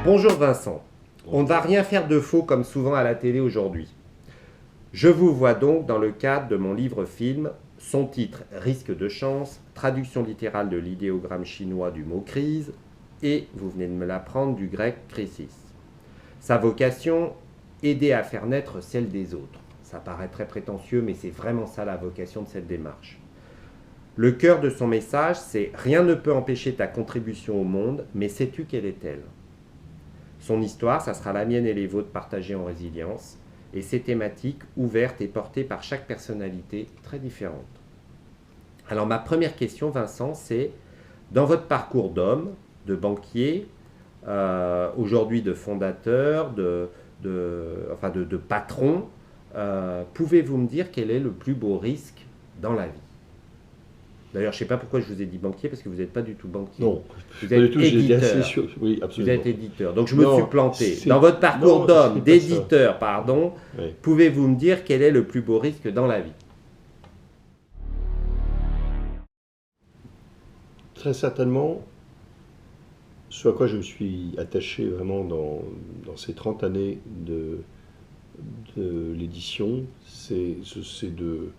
Bonjour Vincent, on ne va rien faire de faux comme souvent à la télé aujourd'hui. Je vous vois donc dans le cadre de mon livre-film, son titre Risque de chance, traduction littérale de l'idéogramme chinois du mot crise, et vous venez de me l'apprendre du grec crisis. Sa vocation, aider à faire naître celle des autres. Ça paraît très prétentieux, mais c'est vraiment ça la vocation de cette démarche. Le cœur de son message, c'est « Rien ne peut empêcher ta contribution au monde, mais sais-tu quelle est-elle » Son histoire, ça sera la mienne et les vôtres partagées en résilience, et ses thématiques ouvertes et portées par chaque personnalité très différente. Alors ma première question, Vincent, c'est, dans votre parcours d'homme, de banquier, aujourd'hui de fondateur, de patron, pouvez-vous me dire quel est le plus beau risque dans la vie? D'ailleurs, je ne sais pas pourquoi je vous ai dit banquier, parce que vous n'êtes pas du tout banquier. Non, Vous pas du êtes tout, j'ai été assez éditeur. sûr. Oui, Vous absolument. êtes éditeur. Donc je me Non, suis planté. c'est- Dans votre parcours non, d'homme, c'est pas ça. d'éditeur, pardon, Oui. pouvez-vous me dire quel est le plus beau risque dans la vie? Très certainement, ce à quoi je me suis attaché vraiment dans ces 30 années de l'édition, c'est de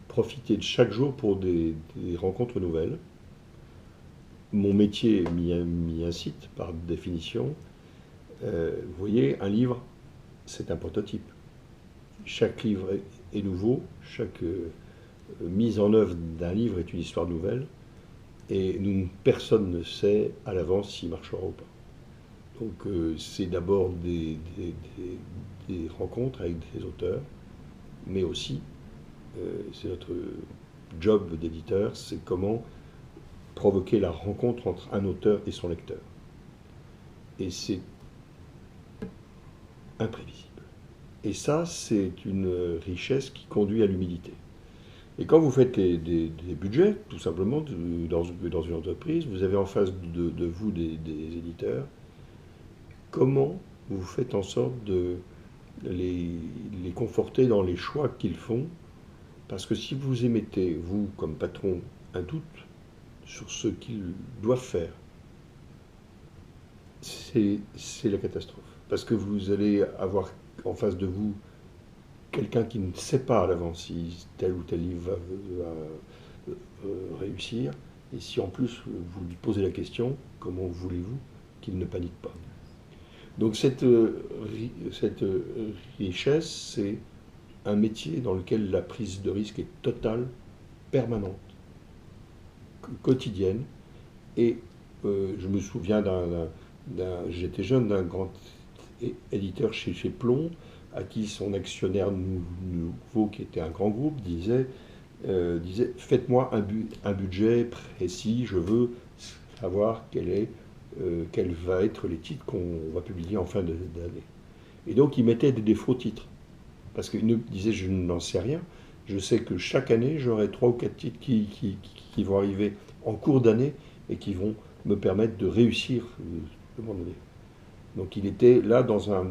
profiter de chaque jour pour des rencontres nouvelles. Mon métier m'y incite par définition. Vous voyez, un livre, c'est un prototype. Chaque livre est nouveau, chaque mise en œuvre d'un livre est une histoire nouvelle, et personne ne sait à l'avance s'il marchera ou pas. Donc c'est d'abord des rencontres avec des auteurs, mais aussi, c'est notre job d'éditeur, c'est comment provoquer la rencontre entre un auteur et son lecteur. Et c'est imprévisible. Et ça, c'est une richesse qui conduit à l'humilité. Et quand vous faites des budgets, tout simplement, dans une entreprise, vous avez en face de vous des éditeurs, comment vous faites en sorte de les conforter dans les choix qu'ils font? Parce que si vous émettez, vous, comme patron, un doute sur ce qu'ils doivent faire, c'est la catastrophe. Parce que vous allez avoir en face de vous quelqu'un qui ne sait pas à l'avance si tel ou tel livre va réussir. Et si en plus vous lui posez la question, comment voulez-vous qu'il ne panique pas? Donc cette richesse, c'est un métier dans lequel la prise de risque est totale, permanente, quotidienne. Et je me souviens j'étais jeune, d'un grand éditeur chez Plomb, à qui son actionnaire nouveau, qui était un grand groupe, disait faites-moi un budget précis, je veux savoir quels vont être les titres qu'on va publier en fin d'année. Et donc il mettait des faux titres, parce qu'il disait je n'en sais rien, je sais que chaque année j'aurai 3 ou 4 titres qui vont arriver en cours d'année et qui vont me permettre de réussir le moment donné. Donc il était là dans un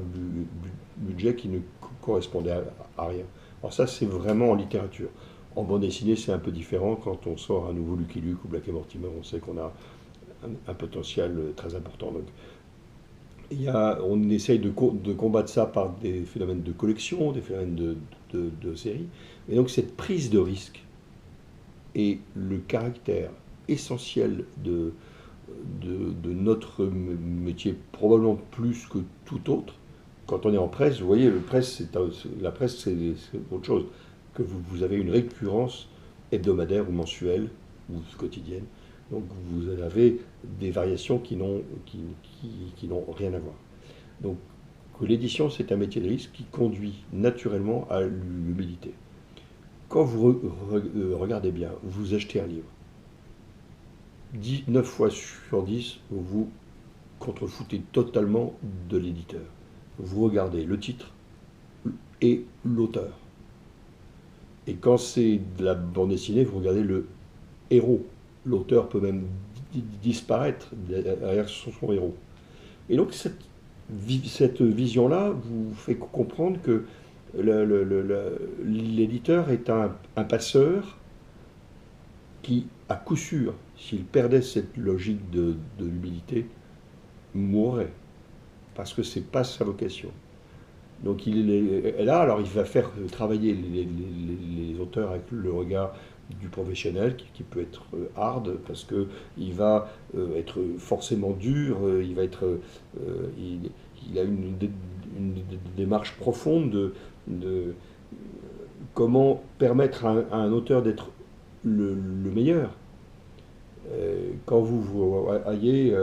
budget qui ne correspondait à rien. Alors ça, c'est vraiment en littérature. En bande dessinée, c'est un peu différent. Quand on sort un nouveau Lucky Luke ou Black et Mortimer, on sait qu'on a un potentiel très important. Donc, on essaye de combattre ça par des phénomènes de collection, des phénomènes de série. Et donc cette prise de risque est le caractère essentiel de notre métier, probablement plus que tout autre. Quand on est en presse, vous voyez, la presse, c'est autre chose. Que vous avez une récurrence hebdomadaire ou mensuelle ou quotidienne. Donc vous avez des variations qui n'ont rien à voir. Donc l'édition, c'est un métier de risque qui conduit naturellement à l'humilité. Quand vous regardez bien, vous achetez un livre, 9 fois sur 10, vous contrefoutez totalement de l'éditeur. Vous regardez le titre et l'auteur. Et quand c'est de la bande dessinée, vous regardez le héros. L'auteur peut même disparaître derrière son héros. Et donc cette vision-là vous fait comprendre que l'éditeur est un passeur qui, à coup sûr, s'il perdait cette logique de l'humilité, mourrait. parce que c'est pas sa vocation. Donc il est là, alors il va faire travailler les auteurs avec le regard du professionnel qui peut être hard parce que il va être forcément dur, il va être, il a une démarche profonde de comment permettre à un auteur d'être le meilleur. Quand vous voyez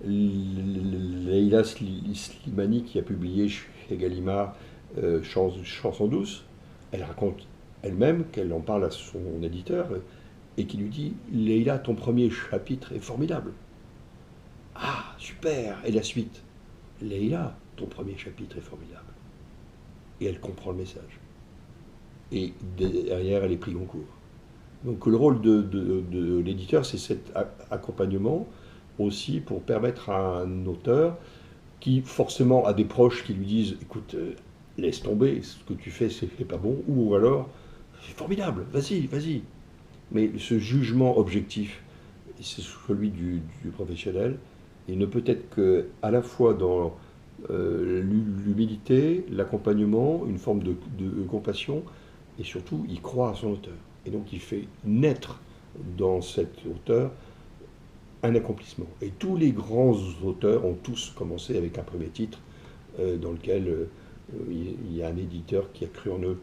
Leïla Slimani qui a publié chez Gallimard Chanson douce, elle raconte elle-même qu'elle en parle à son éditeur et qui lui dit Leïla, ton premier chapitre est formidable. Ah, super. Et la suite Leïla, ton premier chapitre est formidable. Et elle comprend le message. Et derrière, elle est prise en cours. Donc le rôle de l'éditeur, c'est cet accompagnement aussi pour permettre à un auteur qui forcément a des proches qui lui disent écoute, laisse tomber, ce que tu fais c'est pas bon, ou alors c'est formidable, vas-y, vas-y. Mais ce jugement objectif, c'est celui du professionnel, il ne peut être qu'à la fois dans l'humilité, l'accompagnement, une forme de compassion, et surtout il croit à son auteur. Et donc il fait naître dans cet auteur un accomplissement. Et tous les grands auteurs ont tous commencé avec un premier titre dans lequel il y a un éditeur qui a cru en eux.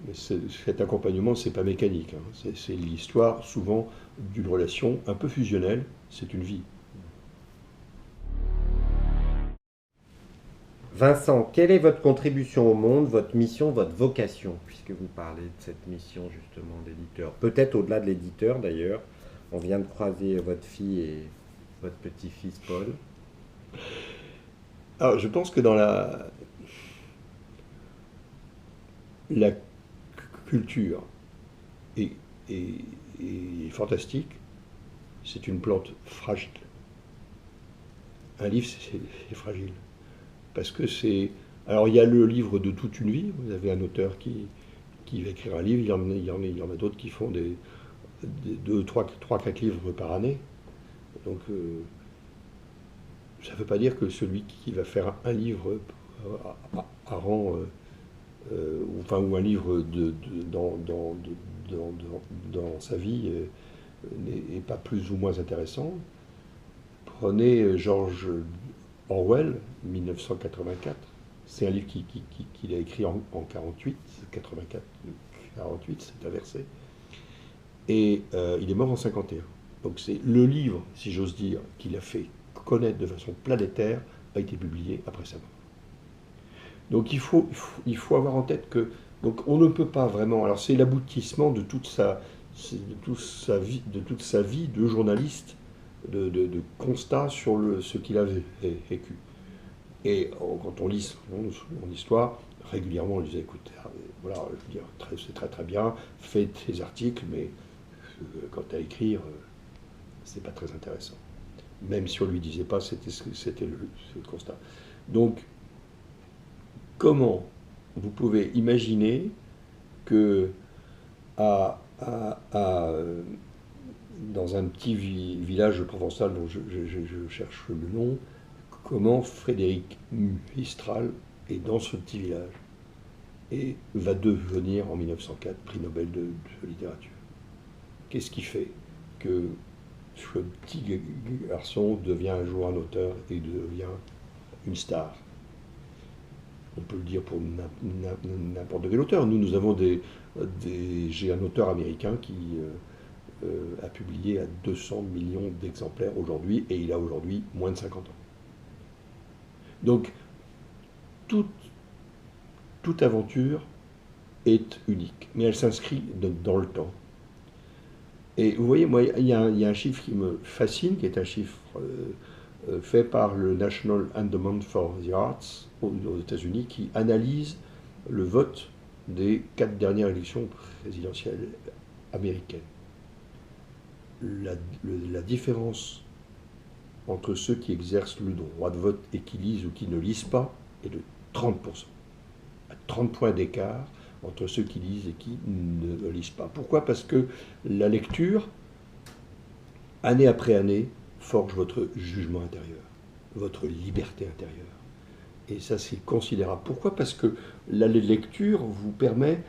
Mais cet accompagnement, c'est pas mécanique. Hein. C'est l'histoire souvent d'une relation un peu fusionnelle. C'est une vie. Vincent, quelle est votre contribution au monde, votre mission, votre vocation, puisque vous parlez de cette mission justement d'éditeur, peut-être au-delà de l'éditeur d'ailleurs. On vient de croiser votre fille et votre petit-fils Paul. Alors, je pense que dans la culture est fantastique, c'est une plante fragile. Un livre, c'est fragile. Parce que c'est... Alors, il y a le livre de toute une vie. Vous avez un auteur qui va écrire un livre, il y en a d'autres qui font des 2, 3, 4 livres par année. Donc, ça ne veut pas dire que celui qui va faire un livre par an, ou un livre dans sa vie n'est pas plus ou moins intéressant. Prenez George Orwell, 1984. C'est un livre qu'il a écrit en 48, 84, 48, c'est inversé. Et il est mort en 51. Donc c'est le livre, si j'ose dire, qu'il a fait connaître de façon planétaire, a été publié après sa mort. Donc il faut avoir en tête que donc on ne peut pas vraiment. Alors c'est l'aboutissement de toute sa vie de journaliste, de constat sur ce qu'il avait vécu. Et quand on lit son histoire, régulièrement on lui disait écoute, voilà, je veux dire, c'est très très bien, fais tes articles, mais quant à écrire, c'est pas très intéressant. Même si on lui disait pas, c'était le constat. Donc, comment vous pouvez imaginer que dans un petit village provençal dont je cherche le nom, comment Frédéric Mistral est dans ce petit village et va devenir en 1904 prix Nobel de littérature. Qu'est-ce qui fait que ce petit garçon devient un jour un auteur et devient une star? On peut le dire pour n'importe quel auteur. Nous avons j'ai un auteur américain qui a publié à 200 millions d'exemplaires aujourd'hui, et il a aujourd'hui moins de 50 ans. Donc, toute aventure est unique, mais elle s'inscrit dans le temps. Et vous voyez, moi, il y a un chiffre qui me fascine, qui est un chiffre fait par le National Endowment for the Arts aux États-Unis, qui analyse le vote des 4 dernières élections présidentielles américaines. La différence entre ceux qui exercent le droit de vote et qui lisent ou qui ne lisent pas est de 30%. À 30 points d'écart entre ceux qui lisent et qui ne lisent pas. Pourquoi? Parce que la lecture, année après année, forge votre jugement intérieur. votre liberté intérieure. Et ça, c'est considérable. Pourquoi? Parce que la lecture vous permet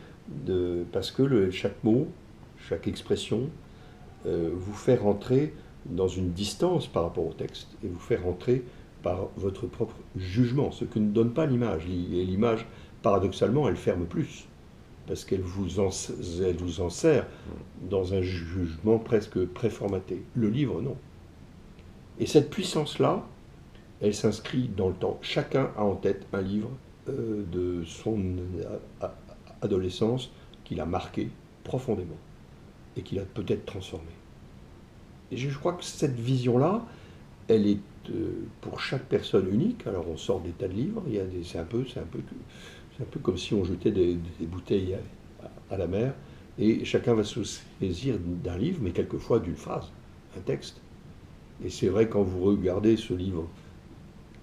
de... Parce que chaque mot, chaque expression, vous fait rentrer dans une distance par rapport au texte, et vous fait rentrer par votre propre jugement, ce que ne donne pas l'image. Et l'image, paradoxalement, elle ferme plus, parce qu'elle vous enserre dans un jugement presque préformaté. Le livre, non. Et cette puissance-là, elle s'inscrit dans le temps. Chacun a en tête un livre de son adolescence qu'il a marqué profondément et qu'il a peut-être transformé. Et je crois que cette vision-là, elle est pour chaque personne unique. Alors on sort des tas de livres, c'est un peu comme si on jetait des bouteilles à la mer, et chacun va se saisir d'un livre, mais quelquefois d'une phrase, un texte. Et c'est vrai, quand vous regardez ce livre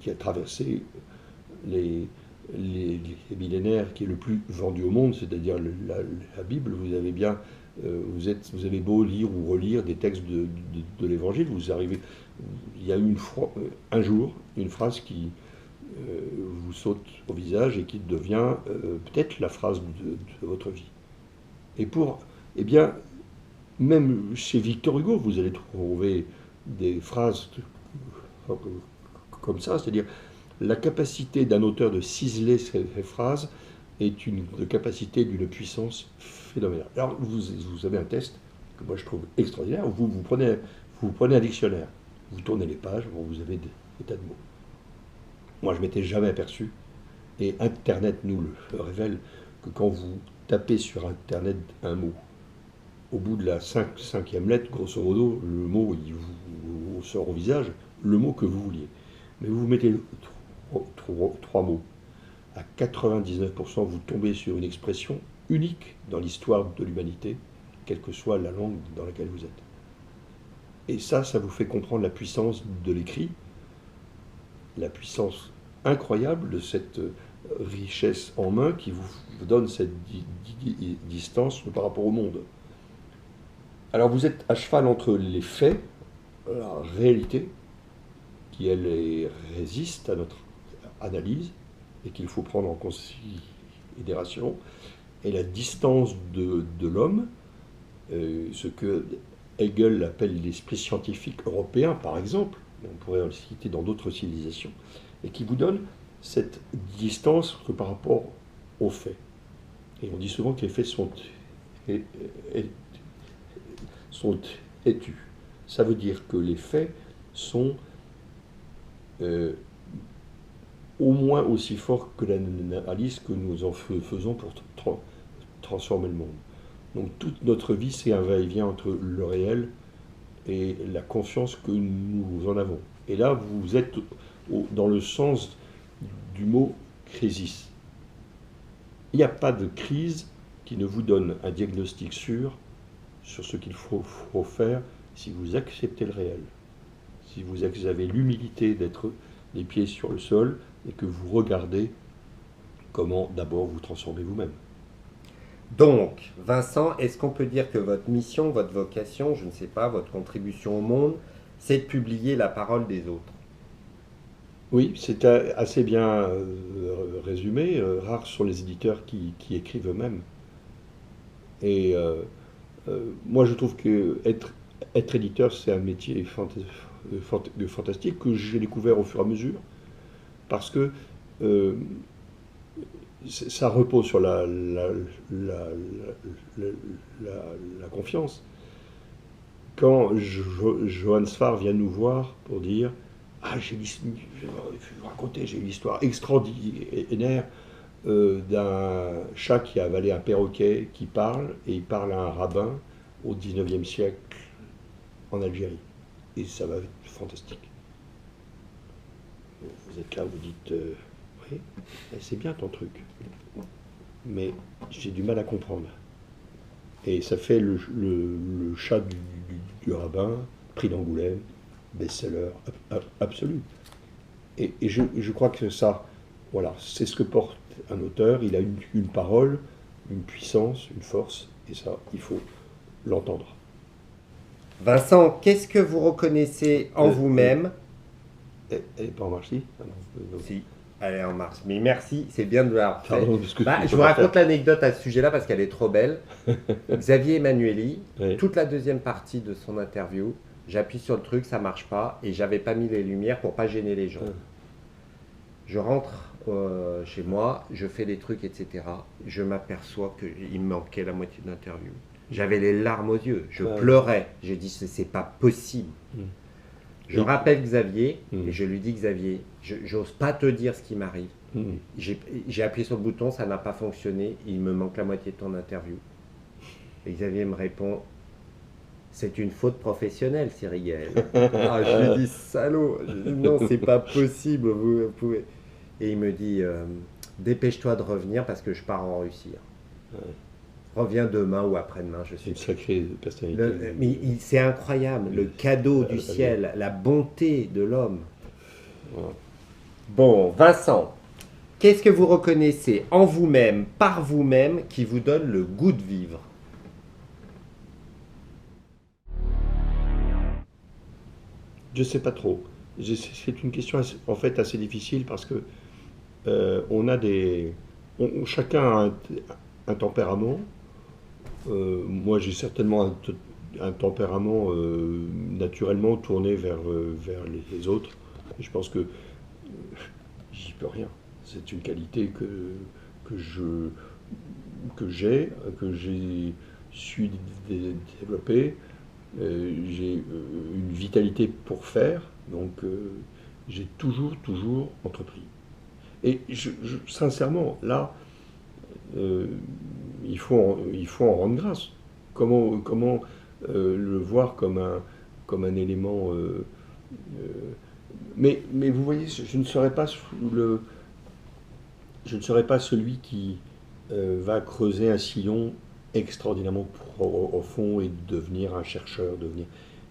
qui a traversé les millénaires, qui est le plus vendu au monde, c'est-à-dire la Bible, vous avez bien, vous avez beau lire ou relire des textes de l'Évangile, vous arrivez, il y a eu un jour une phrase qui vous saute au visage et qui devient peut-être la phrase de votre vie. Et eh bien, même chez Victor Hugo, vous allez trouver des phrases comme ça, c'est-à-dire la capacité d'un auteur de ciseler ces phrases est une capacité d'une puissance phénoménale. Alors, vous avez un test que moi je trouve extraordinaire. Vous prenez un dictionnaire, vous tournez les pages, vous avez des tas de mots. Moi, je ne m'étais jamais aperçu, et Internet nous le révèle, que quand vous tapez sur Internet un mot, au bout de la cinquième lettre, grosso modo, le mot il vous sort au visage, le mot que vous vouliez. Mais vous mettez trois mots. À 99%, vous tombez sur une expression unique dans l'histoire de l'humanité, quelle que soit la langue dans laquelle vous êtes. Et ça vous fait comprendre la puissance de l'écrit, la puissance incroyable de cette richesse en main qui vous donne cette distance par rapport au monde. Alors vous êtes à cheval entre les faits, la réalité, qui elle résiste à notre analyse et qu'il faut prendre en considération, et la distance de l'homme, ce que Hegel appelle l'esprit scientifique européen, par exemple, on pourrait le citer dans d'autres civilisations, et qui vous donne cette distance par rapport aux faits. Et on dit souvent que les faits sont têtus. Ça veut dire que les faits sont au moins aussi forts que l'analyse que nous en faisons pour transformer le monde. Donc toute notre vie, c'est un va-et-vient entre le réel et la conscience que nous en avons. Et là, vous êtes dans le sens du mot crisis. Il n'y a pas de crise qui ne vous donne un diagnostic sûr sur ce qu'il faut faire si vous acceptez le réel, si vous avez l'humilité d'être les pieds sur le sol et que vous regardez comment d'abord vous transformez vous-même. Donc, Vincent, est-ce qu'on peut dire que votre mission, votre vocation, je ne sais pas, votre contribution au monde, c'est de publier la parole des autres? Oui, c'est assez bien résumé. Rares sont les éditeurs qui écrivent eux-mêmes. Et moi, je trouve que être éditeur, c'est un métier fantastique que j'ai découvert au fur et à mesure, parce que ça repose sur la confiance. Quand Johann Sfar vient nous voir pour dire « Ah, je vais vous raconter, j'ai une histoire extraordinaire d'un chat qui a avalé un perroquet qui parle, et il parle à un rabbin au 19e siècle en Algérie. Et ça va être fantastique. » Vous êtes là, vous dites oui, c'est bien ton truc, mais j'ai du mal à comprendre. Et ça fait le chat du rabbin, prix d'Angoulême, best-seller absolu. Et je crois que ça, voilà, c'est ce que porte un auteur. Il a une parole, une puissance, une force, et ça, il faut l'entendre. Vincent, qu'est-ce que vous reconnaissez en vous-même Elle n'est pas en marche, si? Ah non, Si, elle est en marche. Mais merci, c'est bien de l'avoir fait. pardon, parce que Bah, tu je peux vous pas raconte faire. l'anecdote à ce sujet-là parce qu'elle est trop belle. Xavier Emmanueli, Ouais. toute la deuxième partie de son interview, j'appuie sur le truc, ça marche pas, et j'avais pas mis les lumières pour pas gêner les gens. Ah. Je rentre chez moi, je fais des trucs, etc. Je m'aperçois qu'il me manquait la moitié de l'interview. J'avais les larmes aux yeux, je Ouais. pleurais. J'ai dit, c'est pas possible. Mm. Je Et- rappelle Xavier, Mm. et je lui dis, Xavier, j'ose pas te dire ce qui m'arrive. Mm. J'ai appuyé sur le bouton, ça n'a pas fonctionné, il me manque la moitié de ton interview. Et Xavier me répond, c'est une faute professionnelle, Cyril Gaël. Ah, je lui dis, salaud, non, c'est pas possible, vous pouvez. Et il me dit, dépêche-toi de revenir parce que je pars en Russie. Ouais. Reviens demain ou après-demain, je C'est sais une pas. sacrée personnalité. Mais c'est incroyable, le cadeau du Ouais. ciel, la bonté de l'homme. Voilà. Bon, Vincent, qu'est-ce que vous reconnaissez en vous-même, par vous-même, qui vous donne le goût de vivre? Je sais pas trop. C'est une question en fait assez difficile parce que on a chacun a un tempérament. Moi, j'ai certainement un tempérament naturellement tourné vers les autres. Et je pense que j'y peux rien. C'est une qualité que je que j'ai su développer. J'ai une vitalité pour faire, donc j'ai toujours entrepris. Et sincèrement, là, euh, il faut en rendre grâce. Comment le voir comme un élément. Euh, mais vous voyez, je ne serais pas je ne serais pas celui qui va creuser un sillon extraordinairement profond et devenir un chercheur,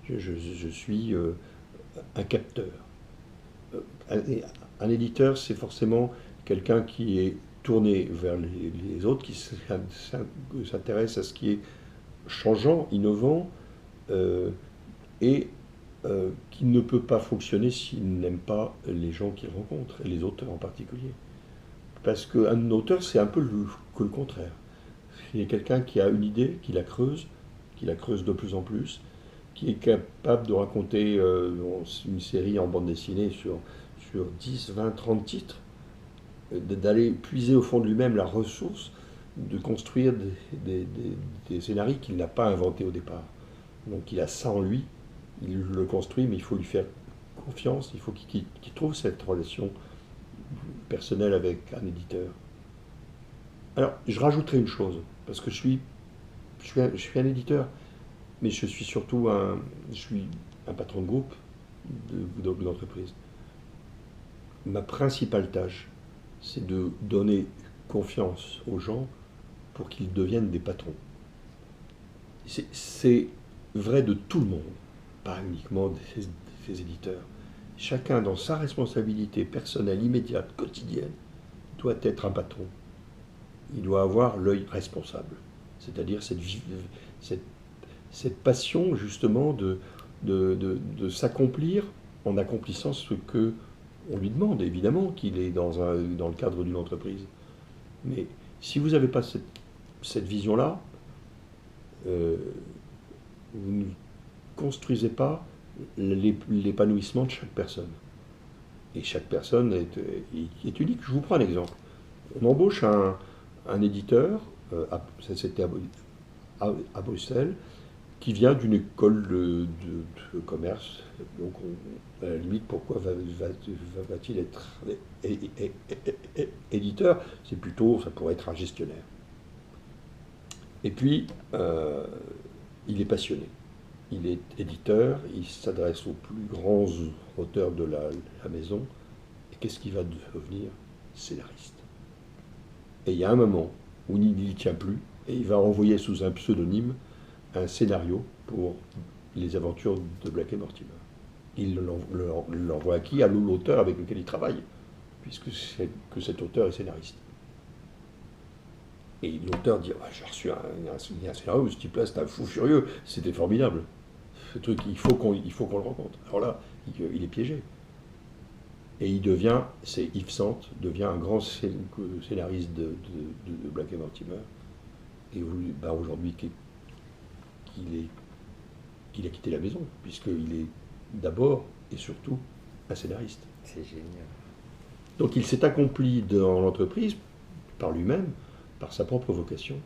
je suis un capteur. Un, un éditeur, c'est forcément quelqu'un qui est tourné vers les autres, qui s'intéresse à ce qui est changeant, innovant, euh, et qui ne peut pas fonctionner s'il n'aime pas les gens qu'il rencontre, et les auteurs en particulier. Parce qu'un auteur, c'est un peu que le contraire. Il y a quelqu'un qui a une idée, qui la creuse de plus en plus, qui est capable de raconter une série en bande dessinée sur 10, 20, 30 titres, d'aller puiser au fond de lui-même la ressource, de construire des scénarios qu'il n'a pas inventés au départ. Donc il a ça en lui, il le construit, mais il faut lui faire confiance, il faut qu'il trouve cette relation personnelle avec un éditeur. Alors, je rajouterai une chose, parce que je suis un éditeur, mais je suis surtout je suis un patron de groupe d'entreprise. Ma principale tâche, c'est de donner confiance aux gens pour qu'ils deviennent des patrons. C'est vrai de tout le monde, pas uniquement des éditeurs. Chacun, dans sa responsabilité personnelle, immédiate, quotidienne, doit être un patron. Il doit avoir l'œil responsable, c'est-à-dire cette passion justement de s'accomplir en accomplissant ce que on lui demande, évidemment qu'il est dans le cadre d'une entreprise. Mais si vous n'avez pas cette vision-là, vous ne construisez pas l'épanouissement de chaque personne. Et chaque personne est unique. Je vous prends un exemple. On embauche un éditeur, ça c'était à Bruxelles, qui vient d'une école de commerce. Donc, à la limite, pourquoi va-t-il être éditeur? C'est plutôt, ça pourrait être un gestionnaire. Et puis, il est passionné. Il est éditeur, il s'adresse aux plus grands auteurs de la maison. Et qu'est-ce qu'il va devenir? Scénariste. Et il y a un moment où il n'y tient plus, et il va envoyer sous un pseudonyme un scénario pour les aventures de Black et Mortimer. Il l'envoie à qui? À l'auteur avec lequel il travaille, puisque cet auteur est scénariste. Et l'auteur dit, ah, j'ai reçu un scénario, ce type-là, c'est un fou furieux, c'était formidable. Ce truc, il faut qu'on le rencontre. Alors là, il est piégé. Et il devient, c'est Yves Sand, devient un grand scénariste de Black et Mortimer. Et aujourd'hui qu'il a quitté la maison, puisqu'il est d'abord et surtout un scénariste. C'est génial. Donc il s'est accompli dans l'entreprise par lui-même, par sa propre vocation.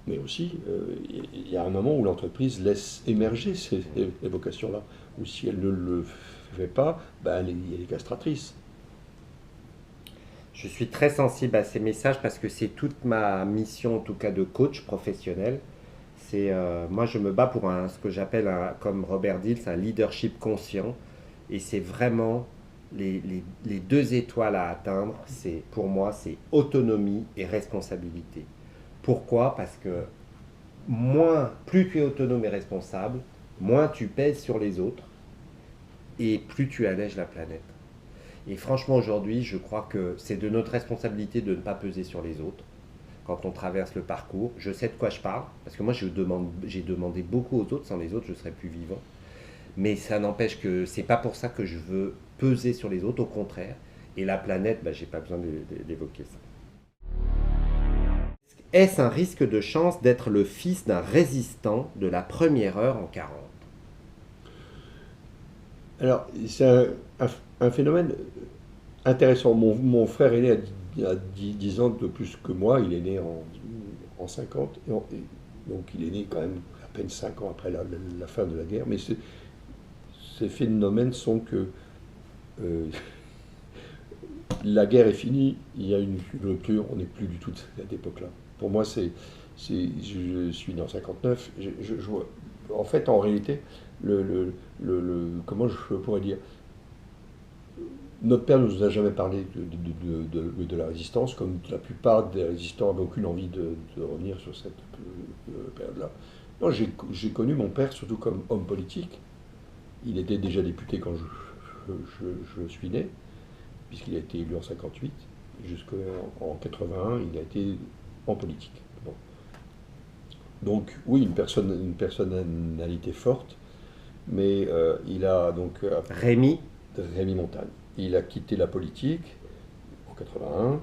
Mais aussi, il y a un moment où l'entreprise laisse émerger ces vocations-là. Ou si elle ne le fait pas, elle est castratrice. Je suis très sensible à ces messages parce que c'est toute ma mission, en tout cas de coach professionnel. Moi, je me bats pour ce que j'appelle, comme Robert Dills, un leadership conscient. Et c'est vraiment les deux étoiles à atteindre. Pour moi, c'est autonomie et responsabilité. Pourquoi? Parce que plus tu es autonome et responsable, moins tu pèses sur les autres et plus tu allèges la planète. Et franchement, aujourd'hui, je crois que c'est de notre responsabilité de ne pas peser sur les autres quand on traverse le parcours. Je sais de quoi je parle, parce que moi, j'ai demandé beaucoup aux autres. Sans les autres, je serais plus vivant. Mais ça n'empêche que c'est pas pour ça que je veux peser sur les autres, au contraire. Et la planète, j'ai pas besoin d'évoquer ça. Est-ce un risque de chance d'être le fils d'un résistant de la première heure en 40? Alors, c'est un phénomène intéressant. Mon frère est né à 10 ans de plus que moi. Il est né en 50. Donc, il est né quand même à peine 5 ans après la fin de la guerre. Mais ces phénomènes sont que la guerre est finie, il y a une rupture, on n'est plus du tout de cette époque-là. Pour moi, je suis né en 59. En fait, en réalité, comment je pourrais dire, notre père ne nous a jamais parlé de la résistance, comme la plupart des résistants n'avaient aucune envie de revenir sur cette période-là. Non, j'ai connu mon père surtout comme homme politique. Il était déjà député quand je suis né, puisqu'il a été élu en 58. Jusqu'en 81, il a été en politique. Bon. Donc oui, une personnalité forte, mais il a donc... Rémi Montagne. Il a quitté la politique en 81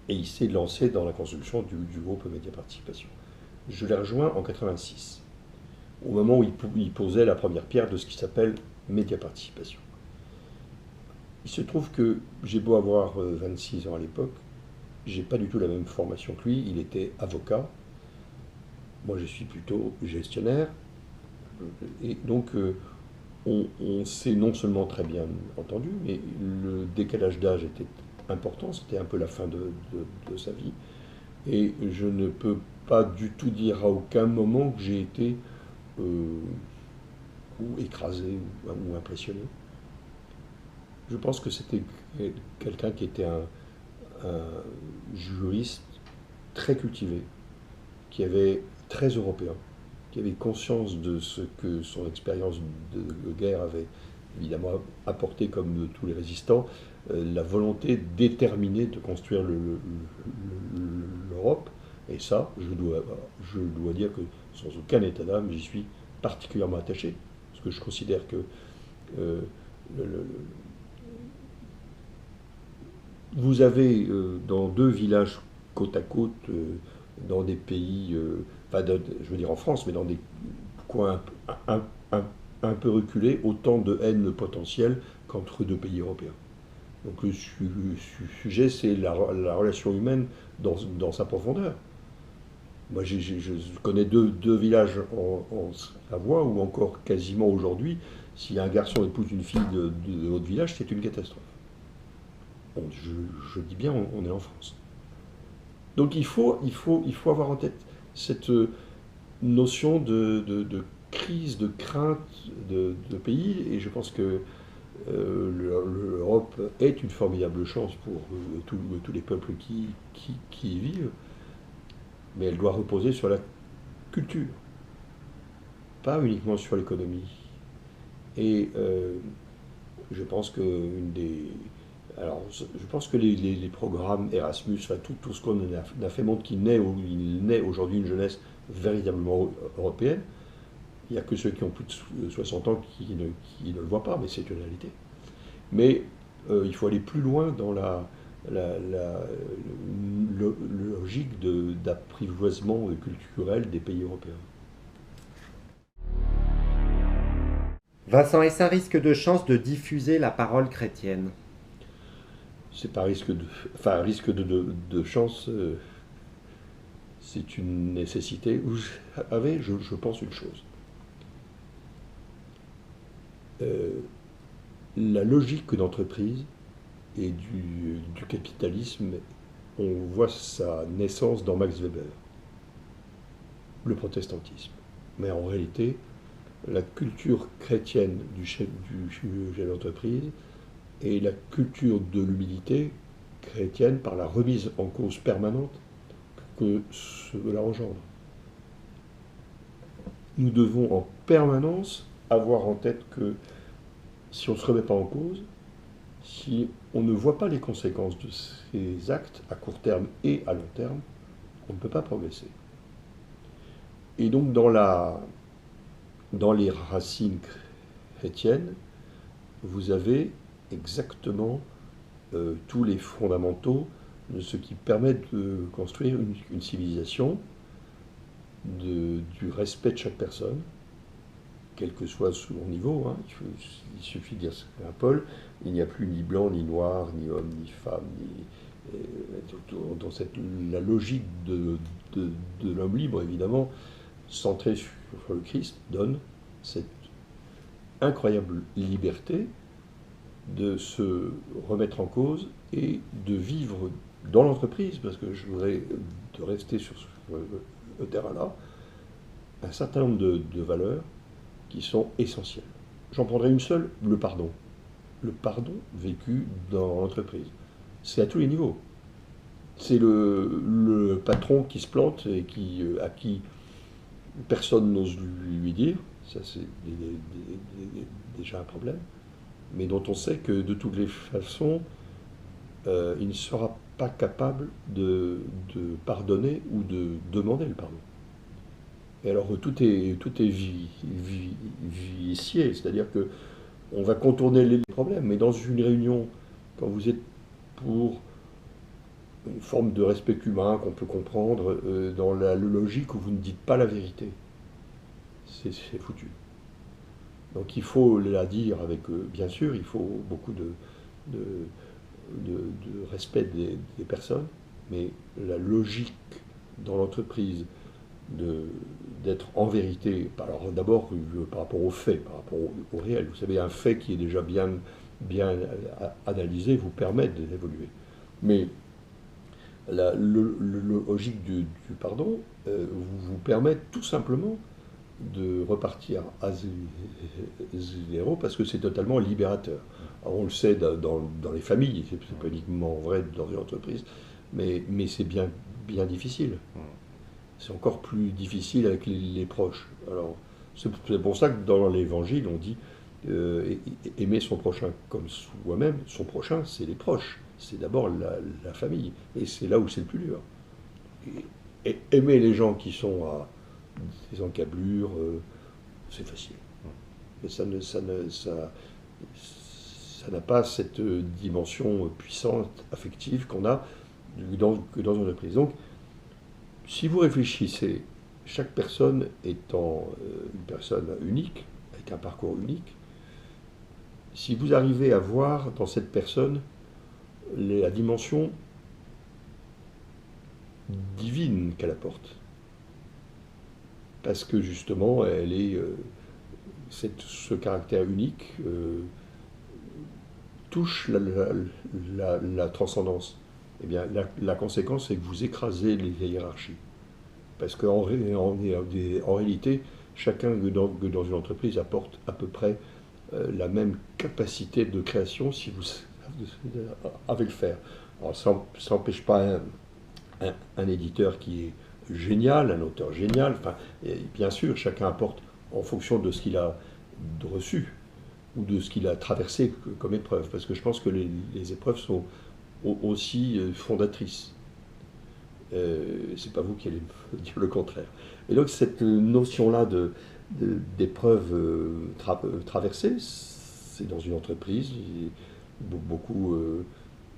et il s'est lancé dans la construction du groupe Média Participation. Je l'ai rejoint en 86, au moment où il posait la première pierre de ce qui s'appelle Média Participation. Il se trouve que j'ai beau avoir 26 ans à l'époque, j'ai pas du tout la même formation que lui. Il était avocat, moi je suis plutôt gestionnaire, et donc on s'est non seulement très bien entendu, mais le décalage d'âge était important, c'était un peu la fin de sa vie, et je ne peux pas du tout dire à aucun moment que j'ai été ou écrasé ou impressionné. Je pense que c'était quelqu'un qui était un juriste très cultivé, qui avait très européen, qui avait conscience de ce que son expérience de guerre avait évidemment apporté, comme tous les résistants, la volonté déterminée de construire l'Europe. Et ça, je dois dire que sans aucun état d'âme, j'y suis particulièrement attaché, parce que je considère que vous avez dans deux villages côte à côte, dans des pays, je veux dire en France, mais dans des coins un peu reculés, autant de haine potentielle qu'entre deux pays européens. Donc le sujet, c'est la relation humaine dans sa profondeur. Moi, je connais deux villages en Savoie où encore quasiment aujourd'hui, si un garçon épouse une fille de votre village, c'est une catastrophe. Bon, je dis bien, on est en France. Donc il faut avoir en tête cette notion de crise, de crainte de pays, et je pense que l'Europe est une formidable chance pour tous les peuples qui y vivent, mais elle doit reposer sur la culture, pas uniquement sur l'économie. Et je pense que je pense que les programmes Erasmus, enfin, tout ce qu'on a fait montre qu'il naît aujourd'hui une jeunesse véritablement européenne. Il n'y a que ceux qui ont plus de 60 ans qui ne le voient pas, mais c'est une réalité. Mais il faut aller plus loin dans logique d'apprivoisement culturel des pays européens. Vincent, est-ce un risque de chance de diffuser la parole chrétienne? C'est pas risque de chance, c'est une nécessité. Je pense une chose. La logique d'entreprise et du capitalisme, on voit sa naissance dans Max Weber, le protestantisme. Mais en réalité, la culture chrétienne du chef d'entreprise et la culture de l'humilité chrétienne par la remise en cause permanente que cela engendre. Nous devons en permanence avoir en tête que si on ne se remet pas en cause, si on ne voit pas les conséquences de ces actes à court terme et à long terme, on ne peut pas progresser. Et donc dans les racines chrétiennes, vous avez exactement tous les fondamentaux de ce qui permet de construire une civilisation, du respect de chaque personne, quel que soit son niveau. Hein. Il suffit de dire à Paul, il n'y a plus ni blanc, ni noir, ni homme, ni femme, dans la logique de l'homme libre, évidemment, centré sur le Christ, donne cette incroyable liberté de se remettre en cause et de vivre dans l'entreprise, parce que je voudrais de rester sur ce terrain-là, un certain nombre de valeurs qui sont essentielles. J'en prendrai une seule, le pardon. Le pardon vécu dans l'entreprise. C'est à tous les niveaux. C'est le patron qui se plante et à qui personne n'ose lui dire, ça c'est déjà un problème, mais dont on sait que de toutes les façons, il ne sera pas capable de pardonner ou de demander le pardon. Et alors tout est vicié, c'est-à-dire que on va contourner les problèmes, mais dans une réunion, quand vous êtes pour une forme de respect humain qu'on peut comprendre, dans la logique où vous ne dites pas la vérité, c'est foutu. Donc il faut la dire avec, bien sûr, il faut beaucoup de respect des personnes, mais la logique dans l'entreprise d'être en vérité, alors d'abord par rapport aux faits, par rapport au réel. Vous savez, un fait qui est déjà bien analysé vous permet d'évoluer. Mais la logique du pardon vous permet tout simplement de repartir à zéro parce que c'est totalement libérateur. Alors on le sait dans les familles, c'est pas uniquement vrai dans les entreprises, mais c'est bien difficile. C'est encore plus difficile avec les proches. Alors c'est pour ça que dans l'Évangile on dit aimer son prochain comme soi-même. Son prochain, c'est les proches, c'est d'abord la famille, et c'est là où c'est le plus dur. Et aimer les gens qui sont à des encablures, c'est facile. Mais ça n'a pas cette dimension puissante, affective qu'on a que dans une entreprise. Donc, si vous réfléchissez, chaque personne étant une personne unique, avec un parcours unique, si vous arrivez à voir dans cette personne la dimension divine qu'elle apporte, parce que justement, elle est ce caractère unique touche la transcendance. Eh bien, la conséquence, c'est que vous écrasez les hiérarchies. Parce qu'en réalité, chacun dans une entreprise apporte à peu près la même capacité de création si vous savez le faire. Alors, ça n'empêche pas un éditeur qui est génial, un auteur génial. Enfin, bien sûr, chacun apporte en fonction de ce qu'il a reçu ou de ce qu'il a traversé comme épreuve. Parce que je pense que les épreuves sont aussi fondatrices. C'est pas vous qui allez me dire le contraire. Et donc cette notion-là d'épreuve traversée, c'est dans une entreprise, beaucoup.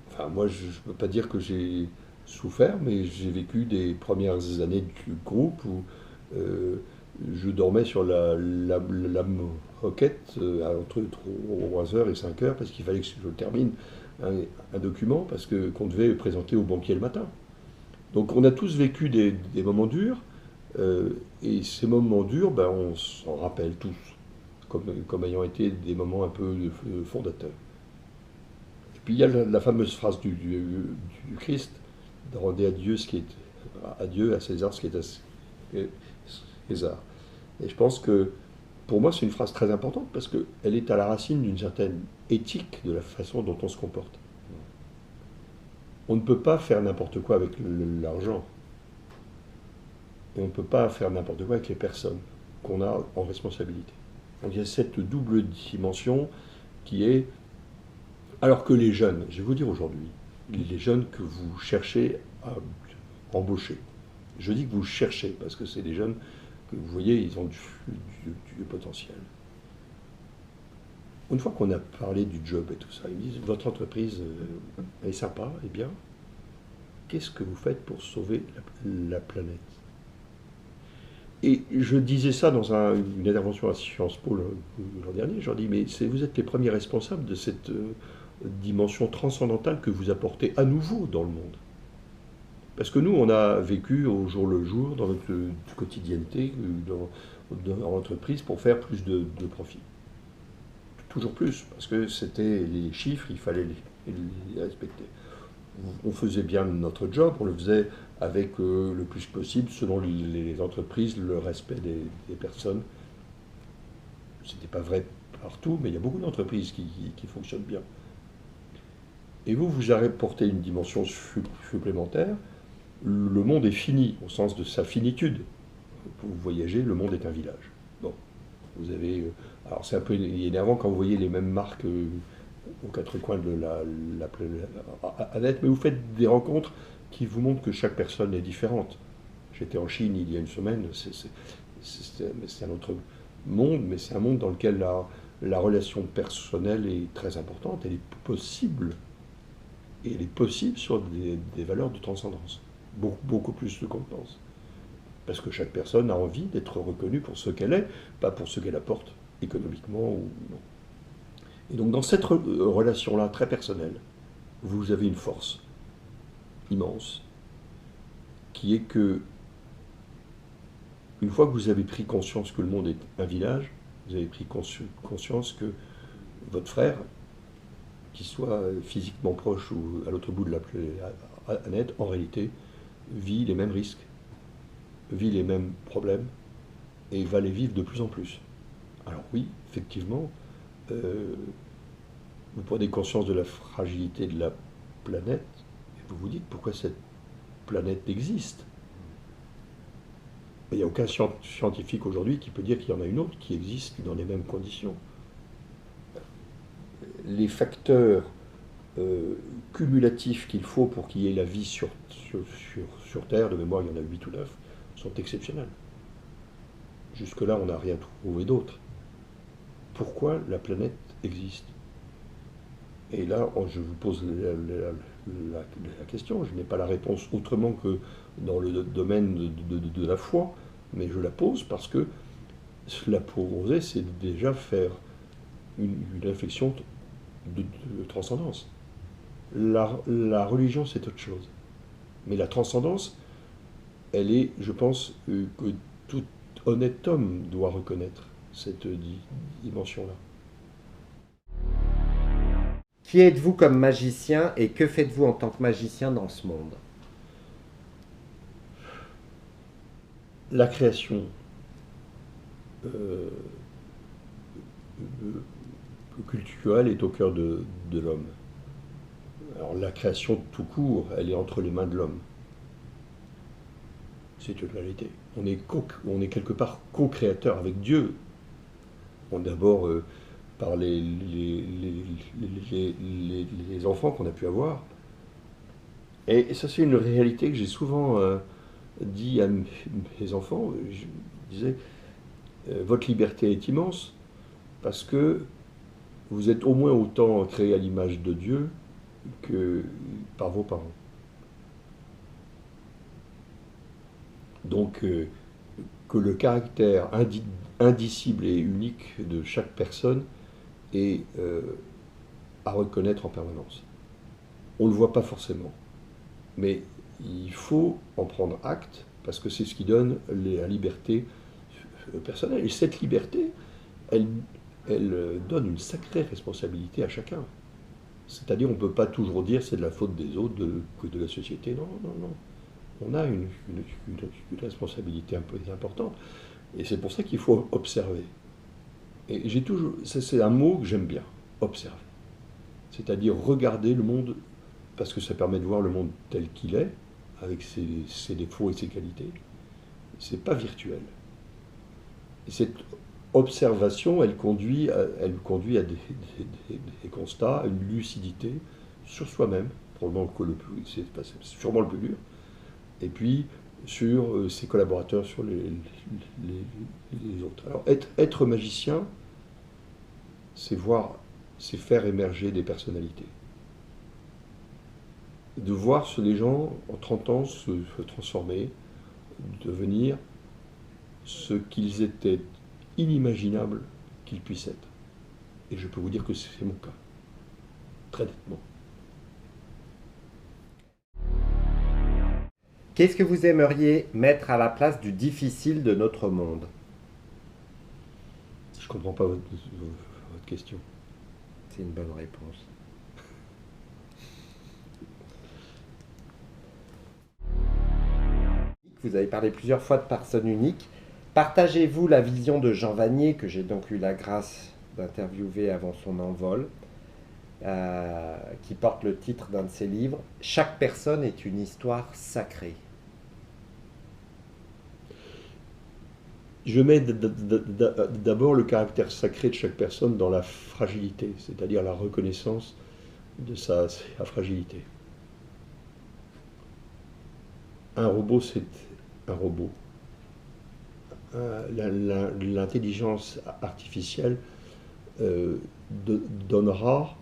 Enfin, moi, je ne peux pas dire que j'ai souffert, mais j'ai vécu des premières années du groupe où euh, je dormais sur la moquette entre 3 heures et 5 heures parce qu'il fallait que je termine un, un document parce que qu'on devait présenter au banquier le matin. Donc on a tous vécu des moments durs, et ces moments durs, ben, on s'en rappelle tous, comme ayant été des moments un peu fondateurs. Et puis il y a la fameuse phrase du Christ, de rendez à Dieu ce qui est à Dieu, à César ce qui est à César. Et je pense que pour moi c'est une phrase très importante parce qu'elle est à la racine d'une certaine éthique de la façon dont on se comporte. On ne peut pas faire n'importe quoi avec l'argent. Et on ne peut pas faire n'importe quoi avec les personnes qu'on a en responsabilité. Donc il y a cette double dimension qui est... Alors que les jeunes, je vais vous dire aujourd'hui, les jeunes que vous cherchez à embaucher, je dis que vous cherchez parce que c'est des jeunes que vous voyez, ils ont du potentiel. Une fois qu'on a parlé du job et tout ça, ils me disent, votre entreprise est sympa, eh bien, qu'est-ce que vous faites pour sauver la planète? Et je disais ça dans une intervention à Sciences Po l'an dernier, je leur dis, mais vous êtes les premiers responsables de cette dimension transcendantale que vous apportez à nouveau dans le monde. Parce que nous, on a vécu au jour le jour, dans notre quotidienneté, dans l'entreprise, pour faire plus de profit. Toujours plus, parce que c'était les chiffres, il fallait les respecter. On faisait bien notre job, on le faisait avec le plus possible, selon les entreprises, le respect des personnes. Ce n'était pas vrai partout, mais il y a beaucoup d'entreprises qui fonctionnent bien. Et vous apportez une dimension supplémentaire. Le monde est fini, au sens de sa finitude. Pour voyager, le monde est un village. Bon, vous avez... alors c'est un peu énervant quand vous voyez les mêmes marques aux quatre coins de la planète, mais vous faites des rencontres qui vous montrent que chaque personne est différente. J'étais en Chine il y a une semaine, c'est un autre monde, mais c'est un monde dans lequel la relation personnelle est très importante, elle est possible, et elle est possible sur des valeurs de transcendance, beaucoup plus qu'on pense. Parce que chaque personne a envie d'être reconnue pour ce qu'elle est, pas pour ce qu'elle apporte économiquement ou non. Et donc dans cette relation-là, très personnelle, vous avez une force immense, qui est que, une fois que vous avez pris conscience que le monde est un village, vous avez pris conscience que votre frère, qu'il soit physiquement proche ou à l'autre bout de la planète, en réalité, vit les mêmes risques, vit les mêmes problèmes, et va les vivre de plus en plus. Alors oui, effectivement, vous prenez conscience de la fragilité de la planète, et vous vous dites pourquoi cette planète existe. Il n'y a aucun scientifique aujourd'hui qui peut dire qu'il y en a une autre qui existe dans les mêmes conditions. Les facteurs cumulatifs qu'il faut pour qu'il y ait la vie sur Terre, de mémoire il y en a 8 ou 9, sont exceptionnels. Jusque-là, on n'a rien trouvé d'autre. Pourquoi la planète existe? Et là, je vous pose la question, je n'ai pas la réponse autrement que dans le domaine de la foi, mais je la pose parce que la poser, c'est déjà faire une réflexion de transcendance. La religion, c'est autre chose. Mais la transcendance, elle est, je pense, que tout honnête homme doit reconnaître cette dimension-là. Qui êtes-vous comme magicien et que faites-vous en tant que magicien dans ce monde? La création euh, culturelle est au cœur de l'homme. Alors la création tout court, elle est entre les mains de l'homme. C'est une réalité. On est quelque part co-créateur avec Dieu. On d'abord par les enfants qu'on a pu avoir. Et ça, c'est une réalité que j'ai souvent dit à mes enfants. Je disais, votre liberté est immense parce que vous êtes au moins autant créé à l'image de Dieu que par vos parents. Donc, que le caractère indicible et unique de chaque personne est à reconnaître en permanence. On ne le voit pas forcément, mais il faut en prendre acte, parce que c'est ce qui donne la liberté personnelle. Et cette liberté, elle donne une sacrée responsabilité à chacun. C'est-à-dire, on ne peut pas toujours dire c'est de la faute des autres, que de la société. Non, non, non. On a une responsabilité un peu importante. Et c'est pour ça qu'il faut observer. Et j'ai toujours, c'est un mot que j'aime bien, observer. C'est-à-dire regarder le monde, parce que ça permet de voir le monde tel qu'il est, avec ses défauts et ses qualités. C'est pas virtuel. Et cette observation, elle conduit à des constats, à une lucidité sur soi-même, probablement c'est sûrement le plus dur, et puis sur ses collaborateurs, sur les autres. Alors être magicien, c'est faire émerger des personnalités. De voir les gens en 30 ans se transformer, devenir ce qu'ils étaient inimaginables qu'ils puissent être. Et je peux vous dire que c'est mon cas, très nettement. Qu'est-ce que vous aimeriez mettre à la place du difficile de notre monde? Je ne comprends pas votre question. C'est une bonne réponse. Vous avez parlé plusieurs fois de personne unique. Partagez-vous la vision de Jean Vanier, que j'ai donc eu la grâce d'interviewer avant son envol, qui porte le titre d'un de ses livres, « Chaque personne est une histoire sacrée ». Je mets d'abord le caractère sacré de chaque personne dans la fragilité, c'est-à-dire la reconnaissance de sa fragilité. Un robot, c'est un robot. L'intelligence artificielle donnera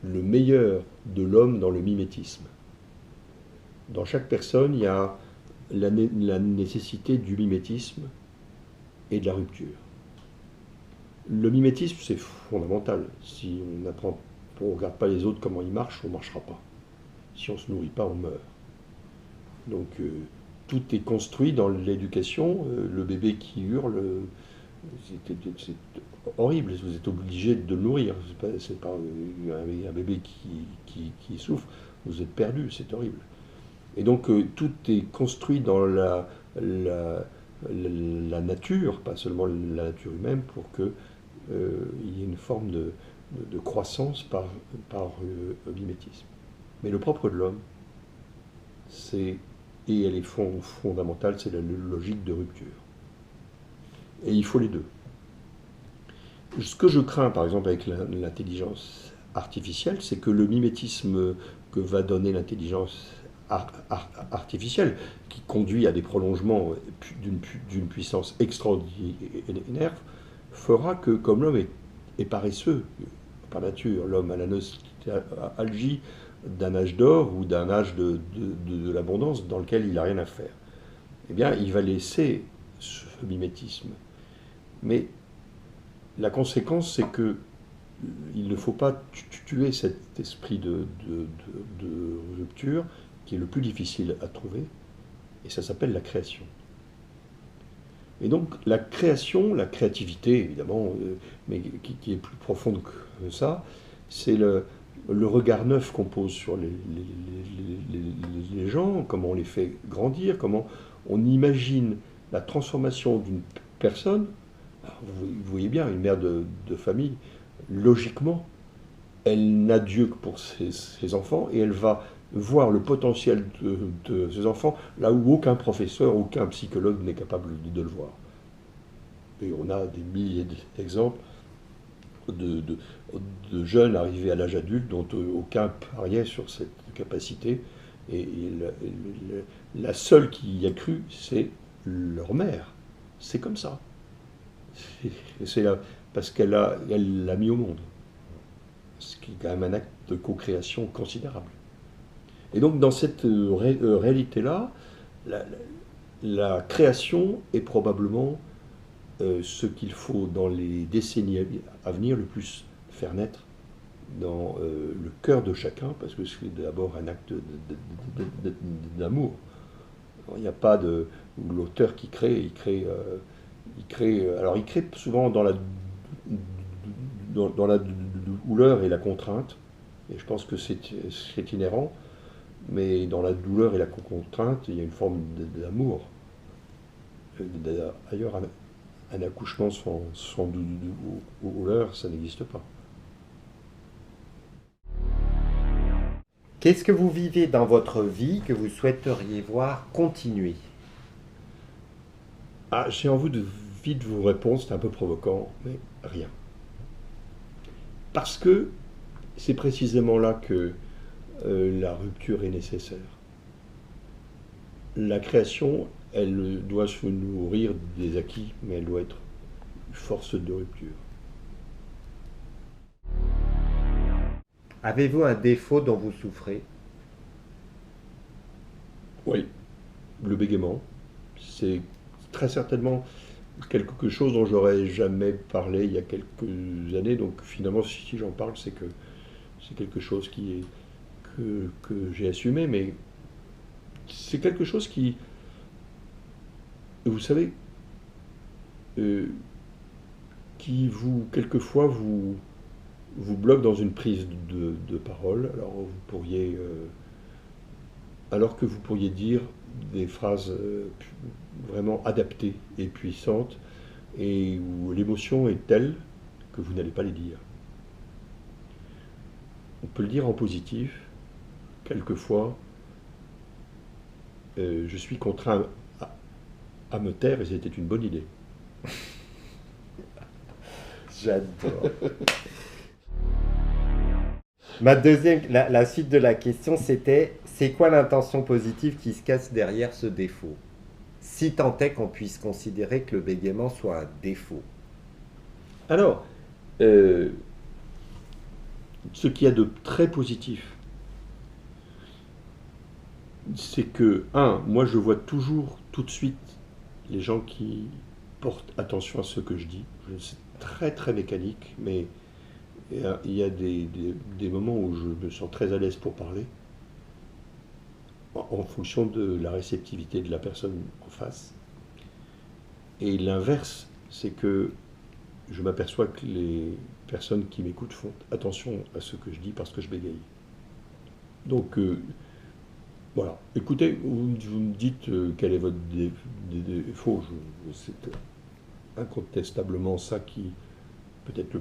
le meilleur de l'homme dans le mimétisme. Dans chaque personne, il y a la nécessité du mimétisme et de la rupture. Le mimétisme, c'est fondamental. Si on ne regarde pas les autres comment ils marchent, on ne marchera pas. Si on ne se nourrit pas, on meurt. Donc tout est construit dans l'éducation. Le bébé qui hurle, c'est horrible. Vous êtes obligé de le nourrir. C'est pas un bébé qui souffre. Vous êtes perdu, c'est horrible. Et donc tout est construit dans la nature, pas seulement la nature humaine, pour qu'il y ait une forme de croissance par mimétisme. Mais le propre de l'homme, et elle est fondamentale, c'est la logique de rupture. Et il faut les deux. Ce que je crains, par exemple, avec l'intelligence artificielle, c'est que le mimétisme que va donner l'intelligence artificielle, qui conduit à des prolongements d'une puissance extraordinaire, fera que, comme l'homme est paresseux par nature, l'homme a la nostalgie d'un âge d'or ou d'un âge de l'abondance dans lequel il n'a rien à faire, eh bien, il va laisser ce mimétisme. Mais la conséquence, c'est que il ne faut pas tuer cet esprit de rupture qui est le plus difficile à trouver, et ça s'appelle la création. Et donc la création, la créativité évidemment, mais qui est plus profonde que ça, c'est le regard neuf qu'on pose sur les gens, comment on les fait grandir, comment on imagine la transformation d'une personne. Alors, vous voyez bien, une mère de famille, logiquement, elle n'a Dieu que pour ses enfants, et elle va voir le potentiel de ses enfants là où aucun professeur, aucun psychologue n'est capable de le voir. Et on a des milliers d'exemples de jeunes arrivés à l'âge adulte dont aucun pariait sur cette capacité. Et la seule qui y a cru, c'est leur mère. C'est comme ça. parce qu'elle l'a mis au monde. Ce qui est quand même un acte de co-création considérable. Et donc dans cette réalité-là, la, la création est probablement ce qu'il faut dans les décennies à venir le plus faire naître dans le cœur de chacun, parce que c'est d'abord un acte d'amour. Il n'y a pas de l'auteur qui crée, alors il crée souvent dans la douleur et la contrainte, et je pense que c'est inhérent, mais dans la douleur et la contrainte, il y a une forme d'amour. D'ailleurs, un accouchement sans douleur, ça n'existe pas. Qu'est-ce que vous vivez dans votre vie que vous souhaiteriez voir continuer? Ah, j'ai envie de vite vous répondre, c'est un peu provoquant, mais rien. Parce que c'est précisément là que la rupture est nécessaire. La création, elle doit se nourrir des acquis, mais elle doit être force de rupture. Avez-vous un défaut dont vous souffrez? Oui, le bégaiement, c'est très certainement quelque chose dont j'aurais jamais parlé il y a quelques années. Donc finalement, si j'en parle, c'est que c'est quelque chose que j'ai assumé, mais c'est quelque chose qui, vous savez, qui quelquefois, vous bloque dans une prise de parole. Alors que vous pourriez dire des phrases vraiment adaptées et puissantes, et où l'émotion est telle que vous n'allez pas les dire. On peut le dire en positif. Quelquefois, je suis contraint à me taire et c'était une bonne idée. J'adore. La suite de la question, c'était: c'est quoi l'intention positive qui se cache derrière ce défaut? Si tant est qu'on puisse considérer que le bégaiement soit un défaut. Alors, ce qu'il y a de très positif, c'est que, moi je vois toujours tout de suite les gens qui portent attention à ce que je dis. C'est très très mécanique, mais il y a des moments où je me sens très à l'aise pour parler, en fonction de la réceptivité de la personne en face. Et l'inverse, c'est que je m'aperçois que les personnes qui m'écoutent font attention à ce que je dis parce que je bégaye. Donc, voilà. Écoutez, vous me dites quel est votre défaut. C'est incontestablement ça qui peut-être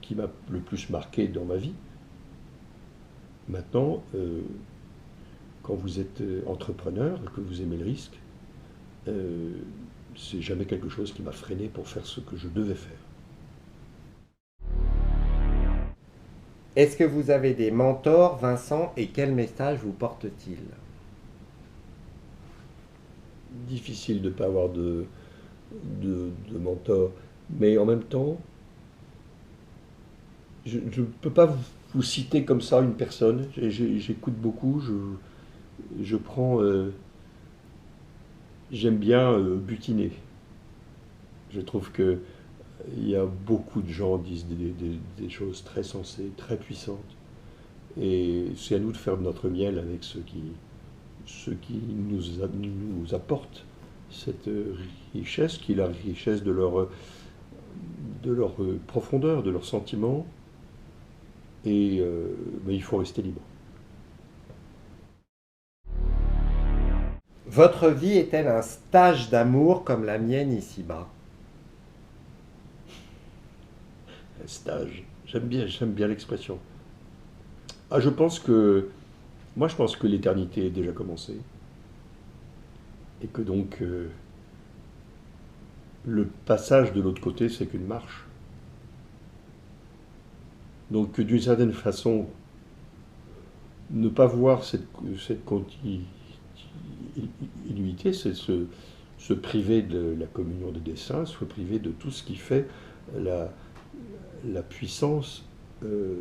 qui m'a le plus marqué dans ma vie. Maintenant, quand vous êtes entrepreneur et que vous aimez le risque, c'est jamais quelque chose qui m'a freiné pour faire ce que je devais faire. Est-ce que vous avez des mentors, Vincent, et quel message vous portent-ils? Difficile de ne pas avoir de mentor, mais en même temps, je ne peux pas vous citer comme ça une personne. J'écoute beaucoup, je prends, j'aime bien butiner. Je trouve que il y a beaucoup de gens qui disent des choses très sensées, très puissantes, et c'est à nous de faire de notre miel avec ceux qui nous apportent cette richesse, qui est la richesse de leur profondeur, de leurs sentiments, et mais il faut rester libre. Votre vie est-elle un stage d'amour comme la mienne ici-bas? Un stage, j'aime bien l'expression. Ah, je pense que l'éternité est déjà commencée, et que donc le passage de l'autre côté, c'est qu'une marche. Donc d'une certaine façon, ne pas voir cette continuité, c'est se se priver de la communion des desseins, se priver de tout ce qui fait la, la puissance de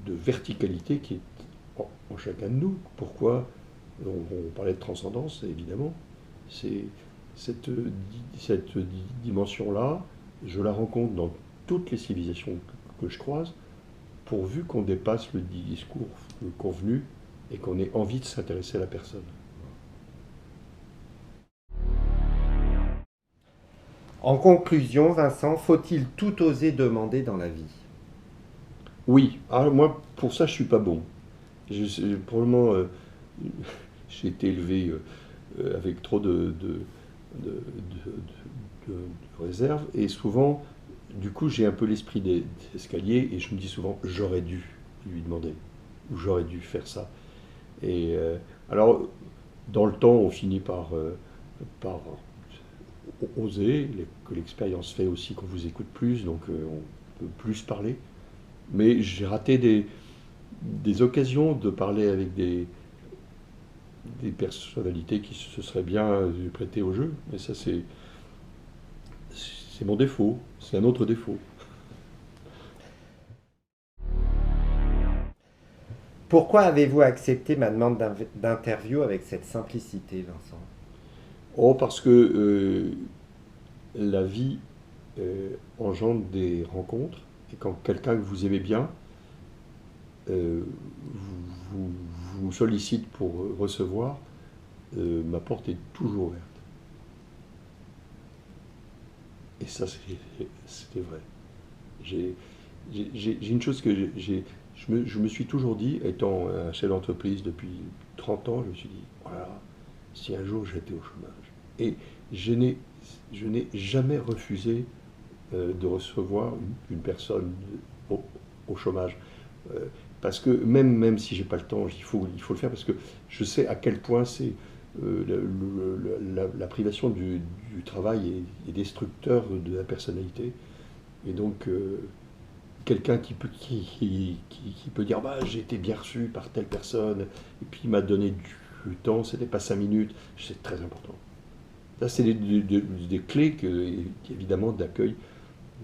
verticalité qui est en chacun de nous. Pourquoi on parlait de transcendance, évidemment. C'est cette dimension-là, je la rencontre dans toutes les civilisations que je croise, pourvu qu'on dépasse le discours convenu et qu'on ait envie de s'intéresser à la personne. En conclusion, Vincent, faut-il tout oser demander dans la vie? Oui, alors moi, pour ça, je suis pas bon. Probablement, j'ai été élevé avec trop de réserve, et souvent, du coup, j'ai un peu l'esprit d'escalier, et je me dis souvent, j'aurais dû lui demander, ou j'aurais dû faire ça. Et alors, dans le temps, on finit par oser, que l'expérience fait aussi qu'on vous écoute plus, donc on peut plus parler. Mais j'ai raté des occasions de parler avec des personnalités qui se seraient bien prêtées au jeu. Mais ça, c'est mon défaut, c'est un autre défaut. Pourquoi avez-vous accepté ma demande d'interview avec cette simplicité, Vincent? Oh, parce que la vie engendre des rencontres, et quand quelqu'un que vous aimez bien euh, vous, vous sollicite pour recevoir, ma porte est toujours ouverte. Et ça, c'était vrai. J'ai une chose que je me suis toujours dit, étant un chef d'entreprise depuis 30 ans, je me suis dit, voilà, si un jour j'étais au chômage. Et je n'ai jamais refusé de recevoir une personne au chômage. Euh, Parce que même si j'ai pas le temps, il faut le faire, parce que je sais à quel point c'est la privation du travail est destructeur de la personnalité. Et donc, quelqu'un qui peut dire, bah, j'ai été bien reçu par telle personne, et puis il m'a donné du temps, c'était pas 5 minutes, c'est très important. Ça, c'est des clés évidemment d'accueil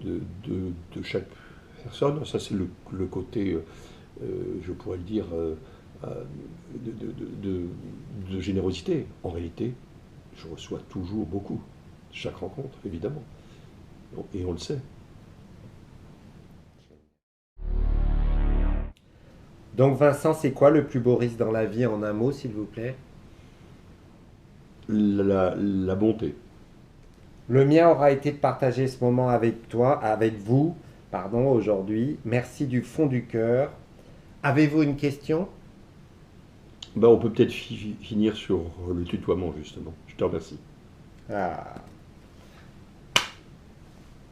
de chaque personne. Ça, c'est le côté, je pourrais le dire, de, de générosité. En réalité, je reçois toujours beaucoup. Chaque rencontre, évidemment. Et on le sait. Donc Vincent, c'est quoi le plus beau risque dans la vie en un mot, s'il vous plaît? La bonté. Le mien aura été de partager ce moment avec toi, avec vous, pardon, aujourd'hui. Merci du fond du cœur. Avez-vous une question? Ben, on peut peut-être finir sur le tutoiement, justement. Je te remercie. Ah,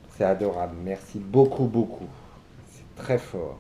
c'est adorable. Merci beaucoup, beaucoup. C'est très fort.